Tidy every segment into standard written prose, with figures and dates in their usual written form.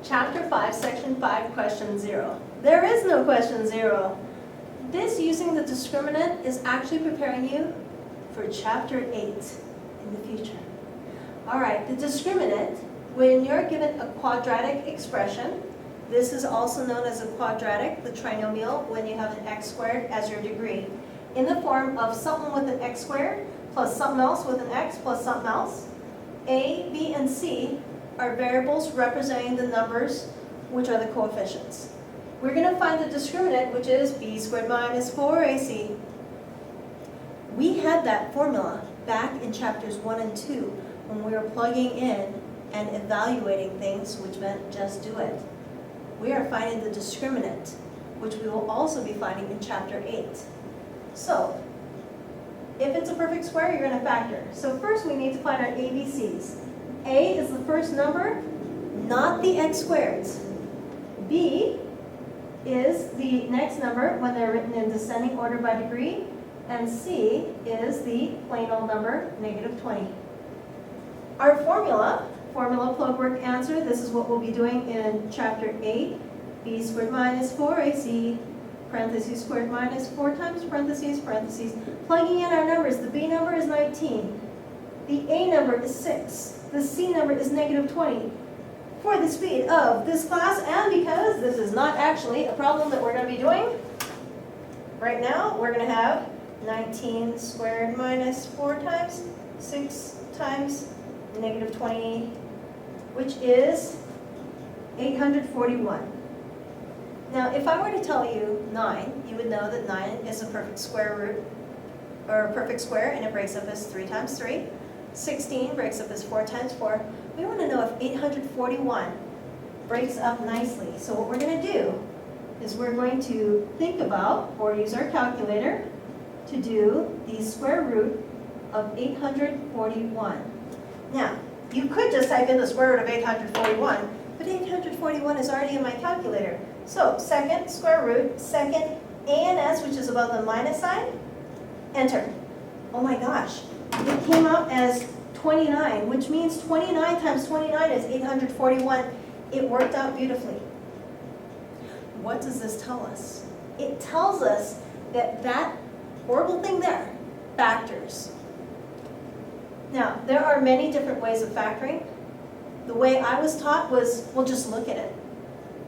Chapter 5, Section 5, Question 0. There is no question 0. This, using the discriminant, is actually preparing you for Chapter 8 in the future. All right, the discriminant, when you're given a quadratic expression, this is also known as a quadratic, the trinomial, when you have an x squared as your degree, in the form of something with an x squared plus something else with an x plus something else. A, B, and C are variables representing the numbers, which are the coefficients. We're going to find the discriminant, which is b squared minus 4ac. We had that formula back in chapters 1 and 2 when we were plugging in and evaluating things, which meant just do it. We are finding the discriminant, which we will also be finding in chapter 8. So, if it's a perfect square, you're going to factor. So first we need to find our ABCs. A is the first number, not the x squareds. B is the next number when they're written in descending order by degree. And C is the plain old number, negative 20. Our formula plug work answer, this is what we'll be doing in chapter 8. B squared minus 4ac, parentheses squared minus 4 times parentheses, parentheses. Plugging in our numbers, the B number is 19. The A number is 6. The C number is negative 20. For the speed of this class, and because this is not actually a problem that we're going to be doing right now, we're going to have 19 squared minus 4 times 6 times negative 20, which is 841. Now, if I were to tell you 9, you would know that 9 is a perfect square root, or a perfect square, and it breaks up as 3 times 3. 16 breaks up as 4 times 4. We want to know if 841 breaks up nicely. So what we're going to do is we're going to think about, or use our calculator, to do the square root of 841. Now, you could just type in the square root of 841, but 841 is already in my calculator. So, second square root, second a and s, which is above the minus sign, enter. Oh my gosh, it came out as 29, which means 29 times 29 is 841. It worked out beautifully. What does this tell us? It tells us that that horrible thing there factors. Now, there are many different ways of factoring. The way I was taught was, well, just look at it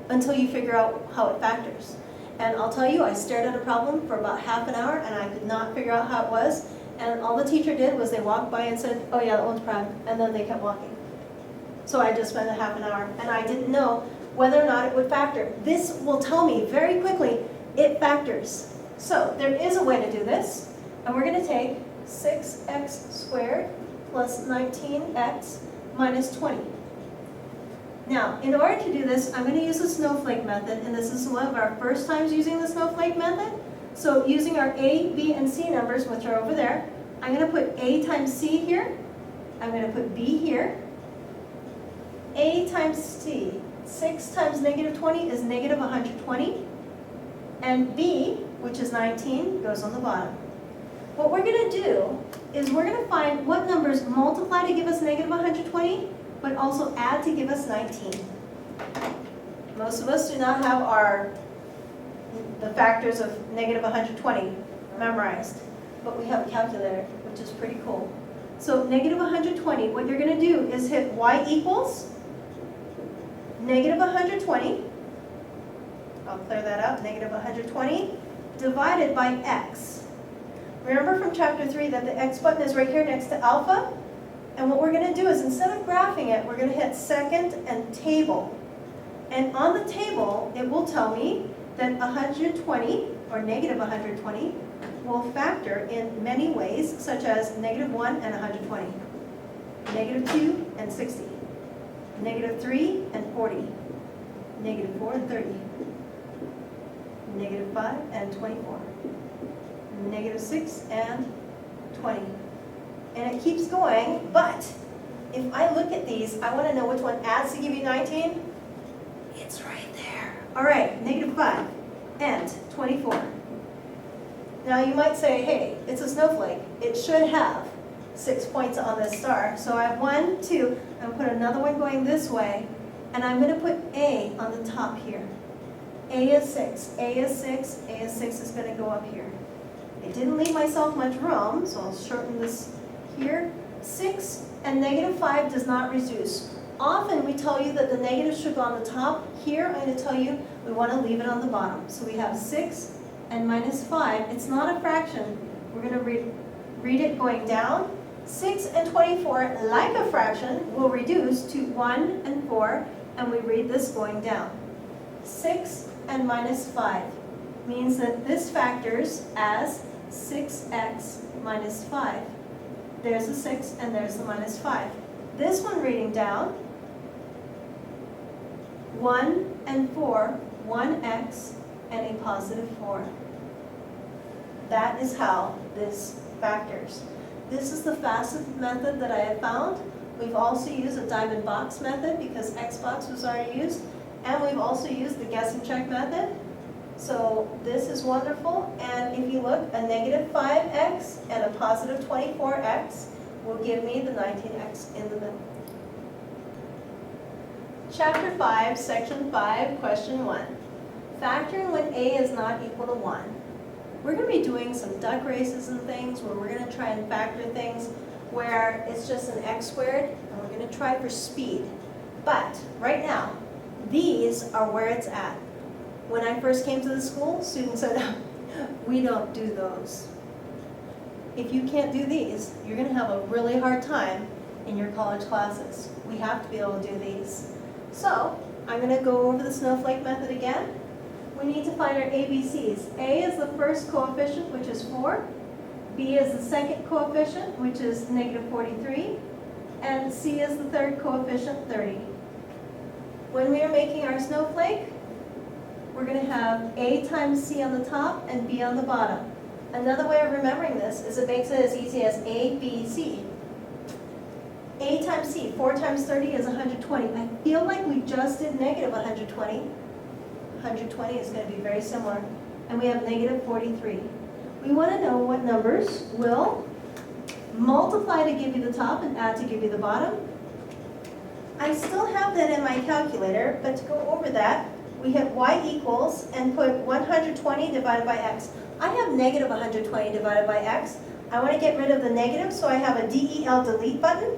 until you figure out how it factors. And I'll tell you, I stared at a problem for about half an hour and I could not figure out how it was. And all the teacher did was they walked by and said, oh yeah, that one's prime, and then they kept walking. So I just spent a half an hour and I didn't know whether or not it would factor. This will tell me very quickly it factors. So there is a way to do this, and we're going to take 6x squared plus 19x minus 20. Now, in order to do this, I'm going to use the snowflake method, and this is one of our first times using the snowflake method. So using our A, B, and C numbers, which are over there, I'm going to put A times C here. I'm going to put B here. A times C, 6 times negative 20 is negative 120. And B, which is 19, goes on the bottom. What we're going to do is we're going to find what numbers multiply to give us negative 120, but also add to give us 19. Most of us do not have the factors of negative 120 memorized, but we have a calculator, which is pretty cool. So negative 120, what you're going to do is hit y equals negative 120. I'll clear that up, negative 120 divided by x. Remember from chapter 3 that the x button is right here next to alpha? And what we're going to do is instead of graphing it, we're going to hit second and table. And on the table, it will tell me that 120, or negative 120, will factor in many ways, such as negative 1 and 120, negative 2 and 60, negative 3 and 40, negative 4 and 30, negative 5 and 24, negative 6 and 20. And it keeps going, but if I look at these, I want to know which one adds to give you 19. It's right there. All right, negative 5 and 24. Now you might say, hey, it's a snowflake. It should have 6 points on this star. So I have 1, 2, I'm going to put another one going this way, And I'm going to put A on the top here. A is 6, A is 6, A is 6 is going to go up here. I didn't leave myself much room, so I'll shorten this here. 6 and negative 5 does not reduce. Often we tell you that the negative should go on the top. Here I'm going to tell you we want to leave it on the bottom. So we have 6 and minus 5. It's not a fraction. We're going to read it going down. 6 and 24, like a fraction, will reduce to 1 and 4, and we read this going down. 6 and minus 5 means that this factors as 6x minus 5. There's a 6 and there's the minus 5. This one reading down, 1 and 4, 1x and a positive 4. That is how this factors. This is the fastest method that I have found. We've also used a diamond box method because X box was already used. And we've also used the guess and check method. So this is wonderful. And if you look, a negative 5x and a positive 24x will give me the 19x in the middle. Chapter 5, Section 5, Question 1. Factoring when A is not equal to 1. We're going to be doing some duck races and things where we're going to try and factor things where it's just an x squared, and we're going to try for speed. But right now, these are where it's at. When I first came to the school, students said, we don't do those. If you can't do these, you're going to have a really hard time in your college classes. We have to be able to do these. So I'm going to go over the snowflake method again. We need to find our ABCs. A is the first coefficient, which is 4. B is the second coefficient, which is negative 43. And C is the third coefficient, 30. When we are making our snowflake, we're going to have A times C on the top and B on the bottom. Another way of remembering this is it makes it as easy as A, B, C. A times C, 4 times 30 is 120. I feel like we just did negative 120. 120 is going to be very similar. And we have negative 43. We want to know what numbers will multiply to give you the top and add to give you the bottom. I still have that in my calculator, but to go over that, we have y equals and put 120 divided by x. I have negative 120 divided by x. I want to get rid of the negative, so I have a DEL delete button.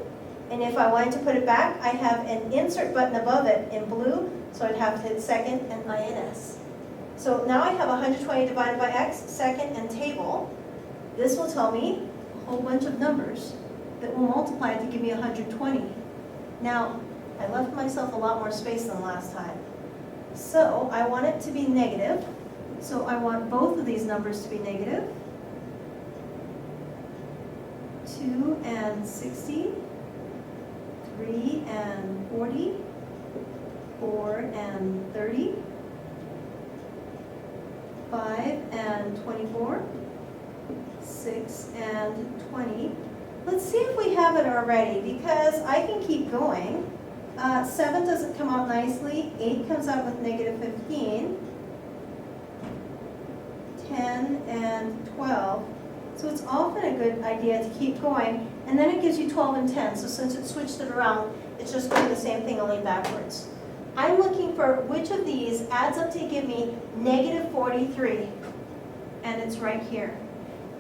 And if I wanted to put it back, I have an insert button above it in blue, so I'd have to hit second and INS. So now I have 120 divided by x, second and table. This will tell me a whole bunch of numbers that will multiply to give me 120. Now, I left myself a lot more space than last time. So I want it to be negative. So I want both of these numbers to be negative. 2 and 60. 3 and 40, 4 and 30, 5 and 24, 6 and 20. Let's see if we have it already, because I can keep going. 7 doesn't come out nicely. 8 comes out with negative 15. 10 and 12. So it's often a good idea to keep going. And then it gives you 12 and 10. So since it switched it around, it's just doing the same thing, only backwards. I'm looking for which of these adds up to give me negative 43. And it's right here.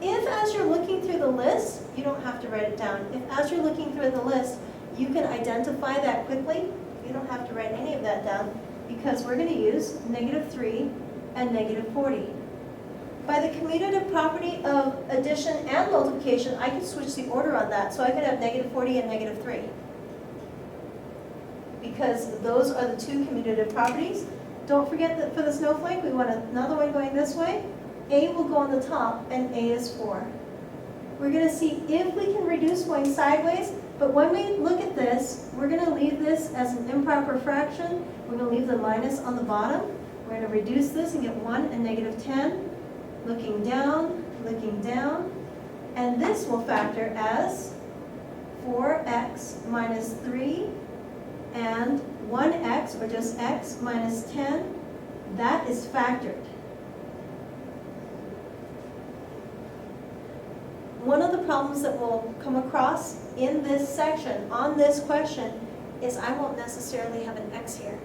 If as you're looking through the list, you don't have to write it down. If as you're looking through the list, you can identify that quickly, you don't have to write any of that down, because we're going to use negative 3 and negative 40. By the commutative property of addition and multiplication, I can switch the order on that. So I could have negative 40 and negative 3. Because those are the two commutative properties. Don't forget that for the snowflake, we want another one going this way. A will go on the top, and A is 4. We're going to see if we can reduce going sideways. But when we look at this, we're going to leave this as an improper fraction. We're going to leave the minus on the bottom. We're going to reduce this and get 1 and negative 10. Looking down, and this will factor as 4x minus 3 and 1x, or just x, minus 10. That is factored. One of the problems that we'll come across in this section on this question is I won't necessarily have an x here.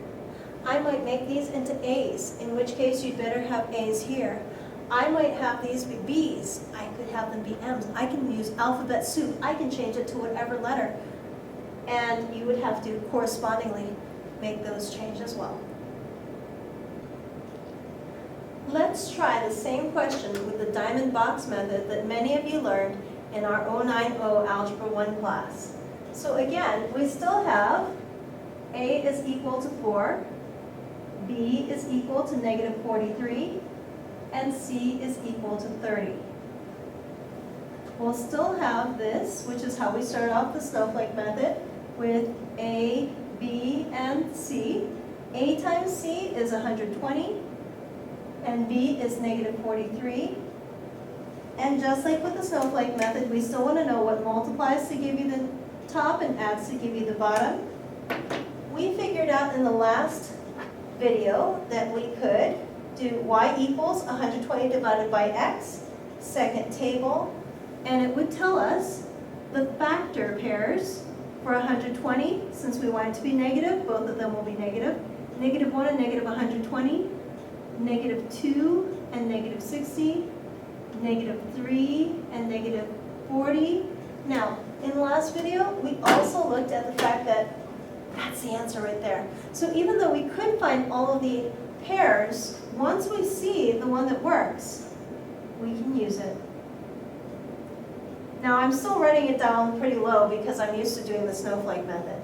I might make these into a's, in which case you'd better have a's here. I might have these be b's. I could have them be m's. I can use alphabet soup. I can change it to whatever letter. And you would have to correspondingly make those change as well. Let's try the same question with the diamond box method that many of you learned in our 090 Algebra 1 class. So again, we still have A is equal to 4, B is equal to negative 43, and C is equal to 30. We'll still have this, which is how we started off the snowflake method, with A, B, and C. A times C is 120, and B is negative 43. And just like with the snowflake method, we still want to know what multiplies to give you the top and adds to give you the bottom. We figured out in the last video that we could do y equals 120 divided by x, second table, and it would tell us the factor pairs for 120, since we want it to be negative, both of them will be negative. Negative 1 and negative 120, negative 2 and negative 60, negative 3 and negative 40. Now, in the last video, we also looked at the fact that that's the answer right there. So even though we could find all of the pairs, once we see the one that works, we can use it. Now, I'm still writing it down pretty low because I'm used to doing the snowflake method.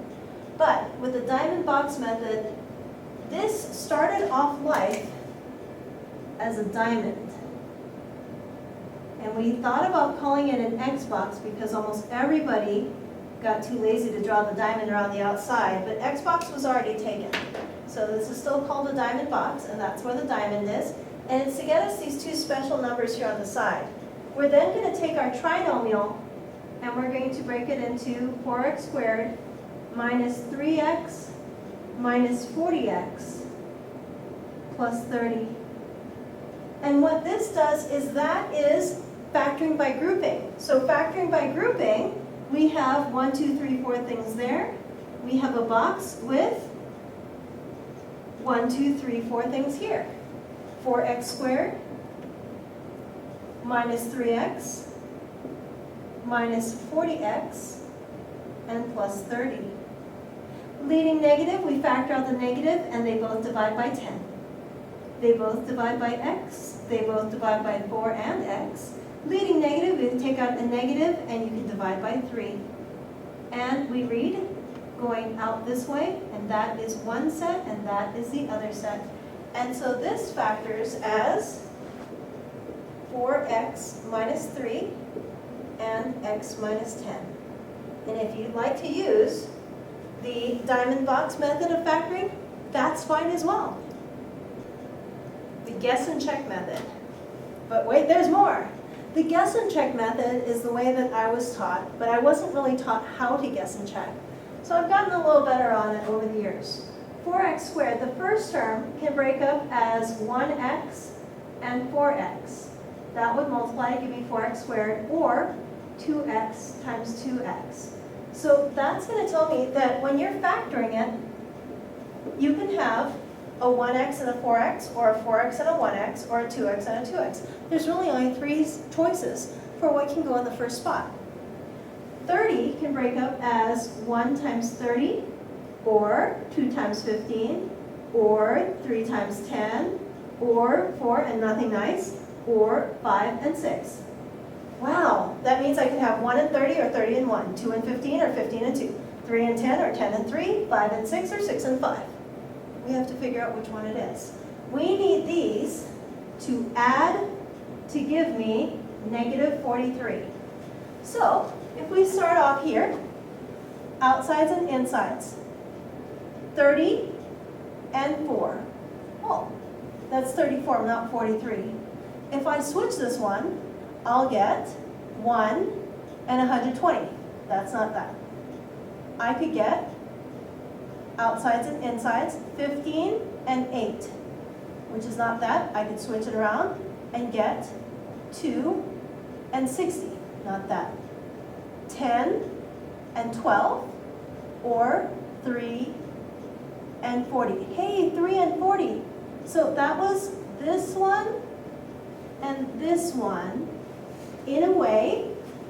But with the diamond box method, this started off life as a diamond. And we thought about calling it an X box because almost everybody got too lazy to draw the diamond around the outside, but X box was already taken. So this is still called a diamond box, and that's where the diamond is. And it's to get us these two special numbers here on the side. We're then going to take our trinomial, and we're going to break it into 4x squared minus 3x minus 40x plus 30. And what this does is that is factoring by grouping. So factoring by grouping, we have 1, 2, 3, 4 things there. We have a box with 1, 2, 3, 4 things here. 4x squared minus 3x minus 40x and plus 30. Leading negative, we factor out the negative and they both divide by 10. They both divide by x, they both divide by 4 and x. Leading negative, we take out a negative and you can divide by 3. And we read going out this way, and that is one set and that is the other set. And so this factors as 4x minus 3 and x minus 10. And if you'd like to use the diamond box method of factoring, that's fine as well. The guess and check method. But wait, there's more. The guess and check method is the way that I was taught, but I wasn't really taught how to guess and check. So I've gotten a little better on it over the years. 4x squared, the first term can break up as 1x and 4x. That would multiply to give me 4x squared, or 2x times 2x. So that's going to tell me that when you're factoring it, you can have a 1x and a 4x, or a 4x and a 1x, or a 2x and a 2x. There's really only 3 choices for what can go in the first spot. 30 can break up as 1 times 30, or 2 times 15, or 3 times 10, or 4 and nothing nice, or 5 and 6. Wow, that means I could have 1 and 30, or 30 and 1, 2 and 15, or 15 and 2, 3 and 10, or 10 and 3, 5 and 6, or 6 and 5. We have to figure out which one it is. We need these to add to give me negative 43. So, if we start off here, outsides and insides, 30 and 4. Oh, that's 34, not 43. If I switch this one, I'll get 1 and 120. That's not that. I could get outsides and insides, 15 and 8, which is not that. I could switch it around and get 2 and 60, not that. 10 and 12, or 3 and 40. Hey, 3 and 40. So that was this one and this one in a way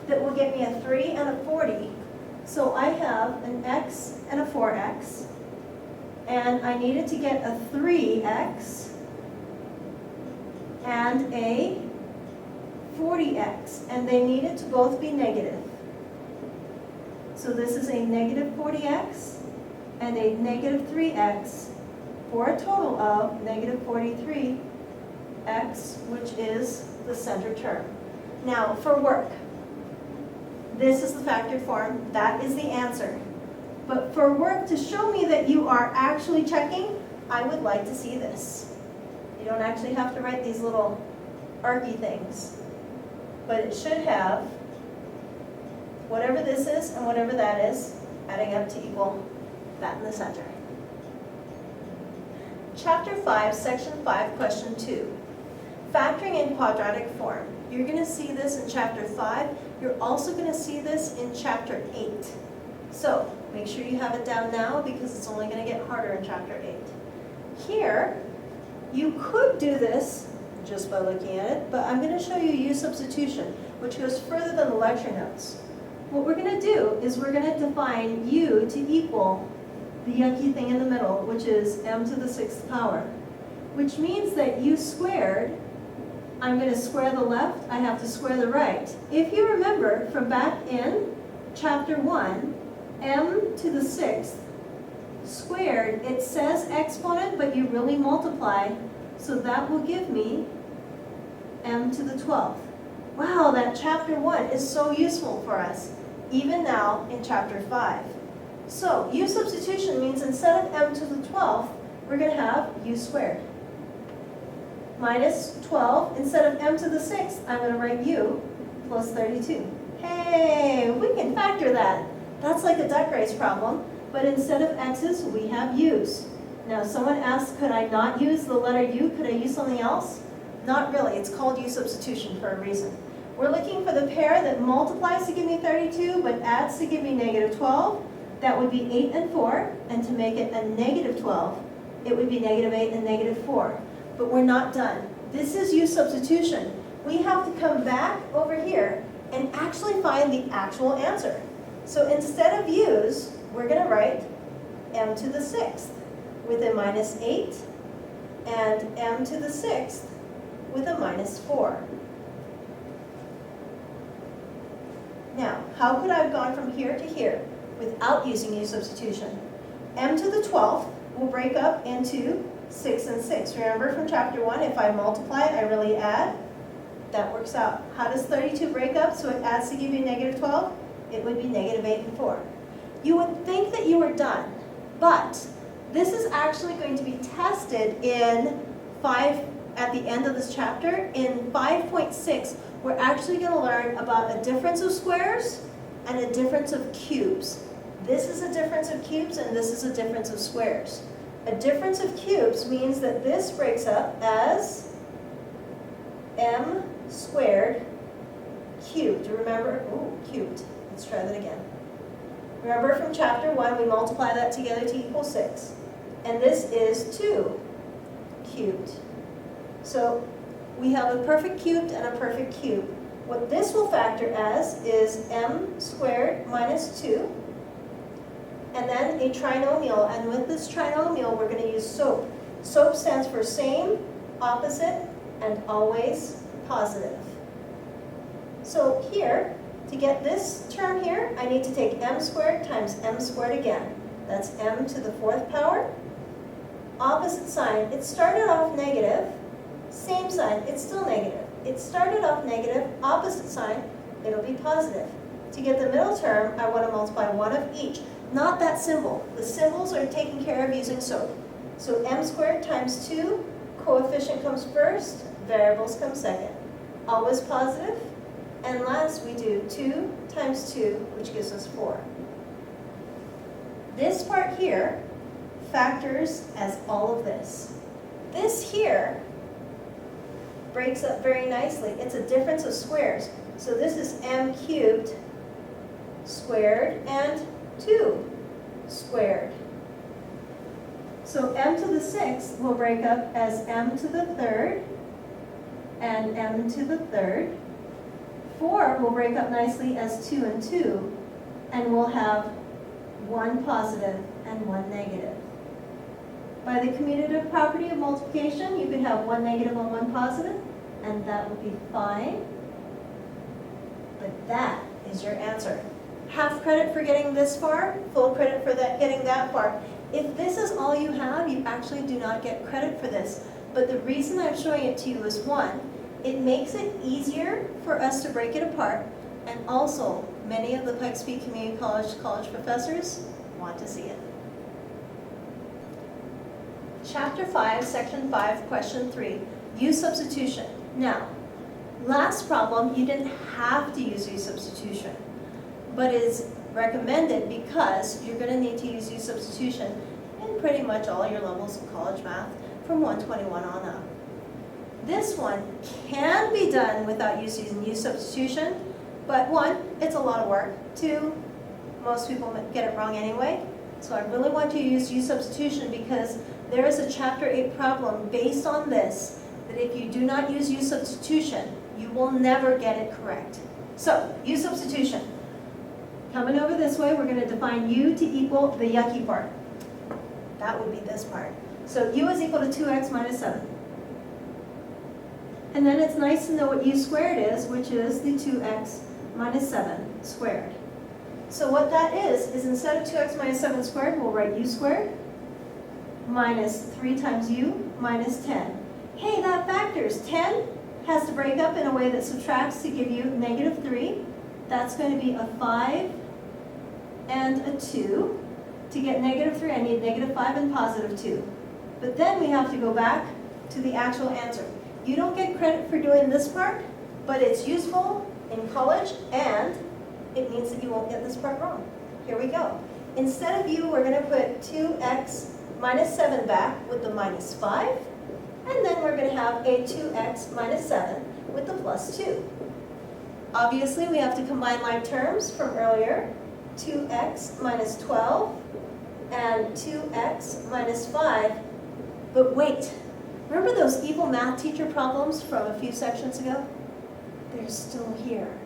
that will get me a 3 and a 40. So I have an x and a 4x, and I needed to get a 3x and a 40x, and they needed to both be negative. So this is a negative 40x and a negative 3x for a total of negative 43x, which is the center term. Now for work, this is the factored form, that is the answer. But for work, to show me that you are actually checking, I would like to see this. You don't actually have to write these little archy things, but it should have whatever this is and whatever that is, adding up to equal that in the center. Chapter 5, Section 5, Question 2. Factoring in quadratic form. You're going to see this in Chapter 5. You're also going to see this in Chapter 8. So make sure you have it down now because it's only going to get harder in Chapter 8. Here, you could do this just by looking at it, but I'm going to show you U substitution, which goes further than the lecture notes. What we're going to do is we're going to define U to equal the yucky thing in the middle, which is m to the 6th power, which means that U squared, I'm going to square the left, I have to square the right. If you remember from back in Chapter 1, m to the 6th squared, it says exponent, but you really multiply, so that will give me m to the 12th. Wow, that Chapter 1 is so useful for us, even now in Chapter 5. So U substitution means instead of m to the 12th, we're going to have U squared. Minus 12, instead of m to the 6th, I'm going to write U plus 32. Hey, we can factor that. That's like a duck race problem, but instead of x's, we have u's. Now someone asked, could I not use the letter U? Could I use something else? Not really. It's called U substitution for a reason. We're looking for the pair that multiplies to give me 32, but adds to give me negative 12. That would be 8 and 4, and to make it a negative 12, it would be negative 8 and negative 4. But we're not done. This is U substitution. We have to come back over here and actually find the actual answer. So instead of U's, we're going to write m to the 6th with a minus 8 and m to the 6th with a minus 4. Now, how could I have gone from here to here without using U substitution? M to the 12th will break up into 6 and 6. Remember from Chapter 1, if I multiply, I really add. That works out. How does 32 break up so it adds to give you negative 12? It would be negative 8 and 4. You would think that you were done, but this is actually going to be tested in 5, at the end of this chapter. In 5.6, we're actually going to learn about a difference of squares and a difference of cubes. This is a difference of cubes and this is a difference of squares. A difference of cubes means that this breaks up as m squared cubed. Remember? Ooh, cubed. Let's try that again. Remember from Chapter 1, we multiply that together to equal 6. And this is 2 cubed. So we have a perfect cubed and a perfect cube. What this will factor as is m squared minus 2. And then a trinomial, and with this trinomial we're going to use SOAP. SOAP stands for same, opposite, and always positive. So here, to get this term here, I need to take m squared times m squared again. That's m to the 4th power. Opposite sign, it started off negative. Same sign, it's still negative. It started off negative, opposite sign, it'll be positive. To get the middle term, I want to multiply one of each. Not that symbol. The symbols are taken care of using SOAP. So m squared times 2, coefficient comes first, variables come second. Always positive. And last we do 2 times 2, which gives us 4. This part here factors as all of this. This here breaks up very nicely. It's a difference of squares. So this is m cubed squared and 2 squared. So m to the 6th will break up as m to the 3rd and m to the 3rd. 4 will break up nicely as 2 and 2, and we'll have 1 positive and 1 negative. By the commutative property of multiplication, you could have 1 negative and 1 positive, and that would be fine. But that is your answer. Half credit for getting this far, full credit for getting that far. If this is all you have, you actually do not get credit for this. But the reason I'm showing it to you is, one, it makes it easier for us to break it apart, and also many of the Pikes Peak Community College professors want to see it. Chapter 5, Section 5, Question 3, use substitution. Now, last problem, you didn't have to use substitution, but it is recommended because you're going to need to use substitution in pretty much all your levels of college math from 121 on up. This one can be done without using substitution, but one, it's a lot of work. Two, most people get it wrong anyway. So I really want you to use substitution because there is a Chapter 8 problem based on this, that if you do not use substitution, you will never get it correct. So, use substitution. Coming over this way, we're going to define u to equal the yucky part. That would be this part. So u is equal to 2x minus 7. And then it's nice to know what u squared is, which is the 2x minus 7 squared. So what that is instead of 2x minus 7 squared, we'll write u squared minus 3 times u minus 10. Hey, that factors. 10 has to break up in a way that subtracts to give you negative 3. That's going to be a 5 and a 2. To get negative 3, I need negative 5 and positive 2. But then we have to go back to the actual answer. You don't get credit for doing this part, but it's useful in college, and it means that you won't get this part wrong. Here we go. Instead of u, we're going to put 2x minus 7 back with the minus 5, and then we're going to have a 2x minus 7 with the plus 2. Obviously, we have to combine like terms from earlier. 2x minus 12 and 2x minus 5. But wait, remember those evil math teacher problems from a few sections ago? They're still here.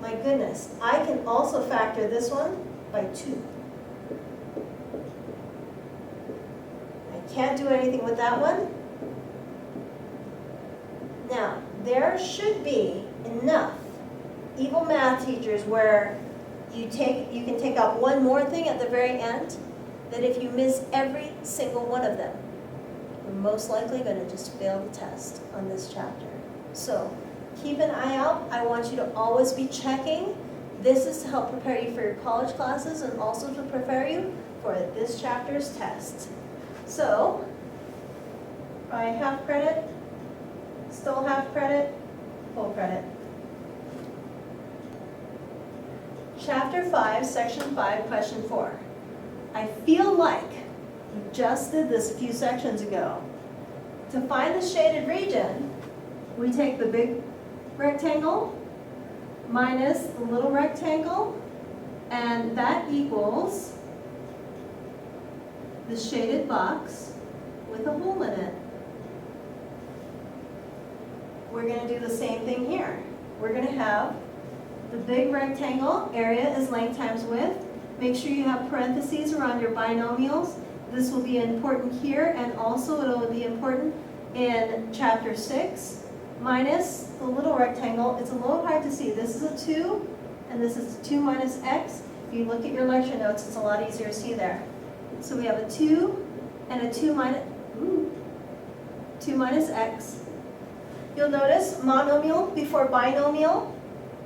My goodness, I can also factor this one by 2. I can't do anything with that one. Now, there should be enough evil math teachers where you can take out one more thing at the very end, that if you miss every single one of them, you're most likely going to just fail the test on this chapter. So keep an eye out. I want you to always be checking. This is to help prepare you for your college classes and also to prepare you for this chapter's test. So, by half credit, still half credit, full credit. Chapter 5, Section 5, Question 4. I feel like we just did this a few sections ago. To find the shaded region, we take the big rectangle minus the little rectangle, and that equals the shaded box with a hole in it. We're going to do the same thing here. We're going to have the big rectangle, area is length times width. Make sure you have parentheses around your binomials. This will be important here, and also it will be important in Chapter 6. Minus the little rectangle, it's a little hard to see. This is a 2, and this is 2 minus x. If you look at your lecture notes, it's a lot easier to see there. So we have a 2 and a 2 minus x. You'll notice monomial before binomial.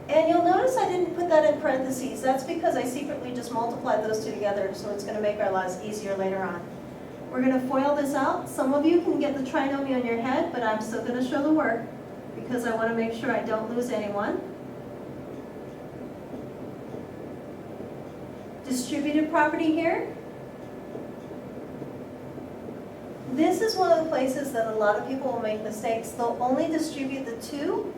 And you'll notice I didn't put that in parentheses. That's because I secretly just multiplied those two together, so it's going to make our lives easier later on. We're going to FOIL this out. Some of you can get the trinomial in your head, but I'm still going to show the work because I want to make sure I don't lose anyone. Distributive property here. This is one of the places that a lot of people will make mistakes. They'll only distribute the 2.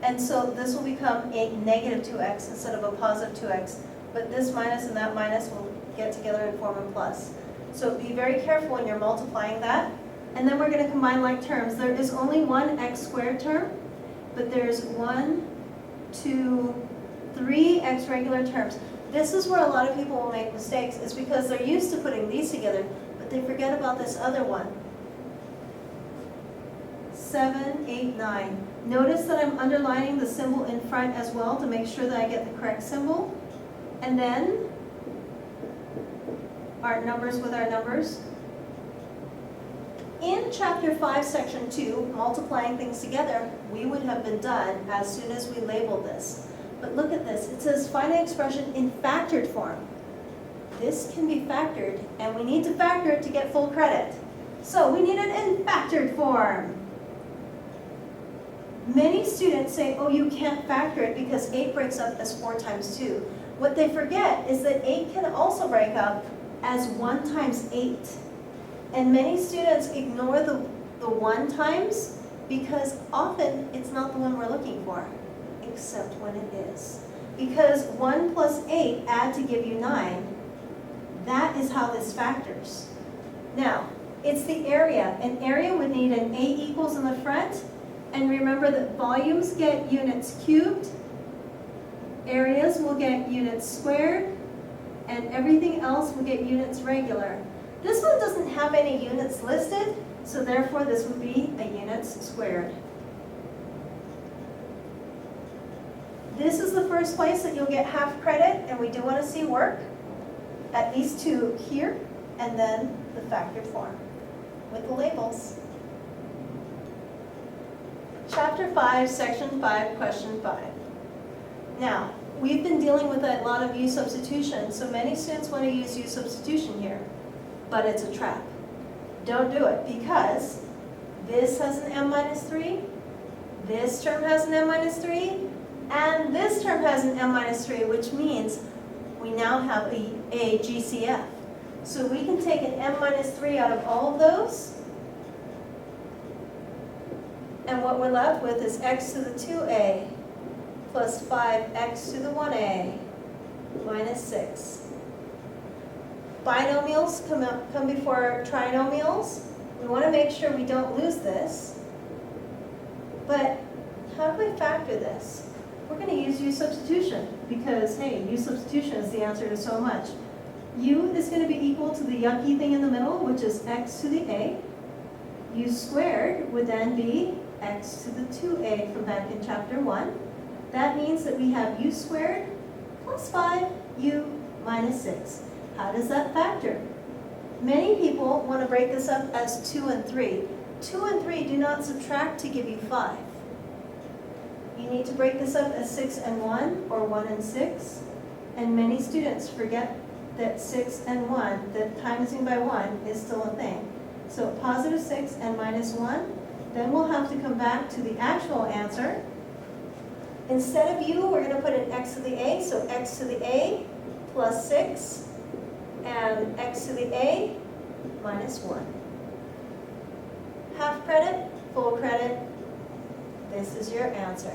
And so this will become a negative 2x instead of a positive 2x. but this minus and that minus will get together and form a plus. So be very careful when you're multiplying that. And then we're going to combine like terms. There is only one x squared term, but there's 1, 2, 3 x regular terms. This is where a lot of people will make mistakes. It's because they're used to putting these together, but they forget about this other one. 7, 8, 9. Notice that I'm underlining the symbol in front as well to make sure that I get the correct symbol. And then our numbers with our numbers. In chapter 5, section 2, multiplying things together, we would have been done as soon as we labeled this. But look at this. It says find an expression in factored form. This can be factored, and we need to factor it to get full credit. So we need it in factored form. Many students say, oh, you can't factor it because 8 breaks up as 4 times 2. What they forget is that 8 can also break up as 1 times 8. And many students ignore the 1 times because often it's not the one we're looking for, except when it is. Because 1 plus 8 add to give you 9. That is how this factors. Now, it's the area. An area would need an A equals in the front. And remember that volumes get units cubed, areas will get units squared, and everything else will get units regular. This one doesn't have any units listed, so therefore this would be a units squared. This is the first place that you'll get half credit, and we do want to see work at these two here, and then the factored form with the labels. Chapter 5, section 5, question 5. Now, we've been dealing with a lot of U substitution, so many students want to use U substitution here, but it's a trap. Don't do it because this has an m minus 3, this term has an m minus 3, and this term has an m minus 3, which means we now have a GCF. So we can take an m minus 3 out of all of those, and what we're left with is x to the 2a plus 5x to the 1a minus 6. Binomials come before trinomials. We want to make sure we don't lose this. But how do we factor this? We're going to use U substitution because, hey, U substitution is the answer to so much. U is going to be equal to the yucky thing in the middle, which is x to the a. U squared would then be x to the 2a from back in chapter 1. That means that we have u squared plus 5u minus 6. How does that factor? Many people want to break this up as 2 and 3. 2 and 3 do not subtract to give you 5. You need to break this up as 6 and 1 or 1 and 6. And many students forget that 6 and 1, that timesing by 1 is still a thing. So positive 6 and minus 1. Then we'll have to come back to the actual answer. Instead of u, we're going to put an x to the a, so x to the a plus 6, and x to the a minus 1. Half credit, full credit, this is your answer.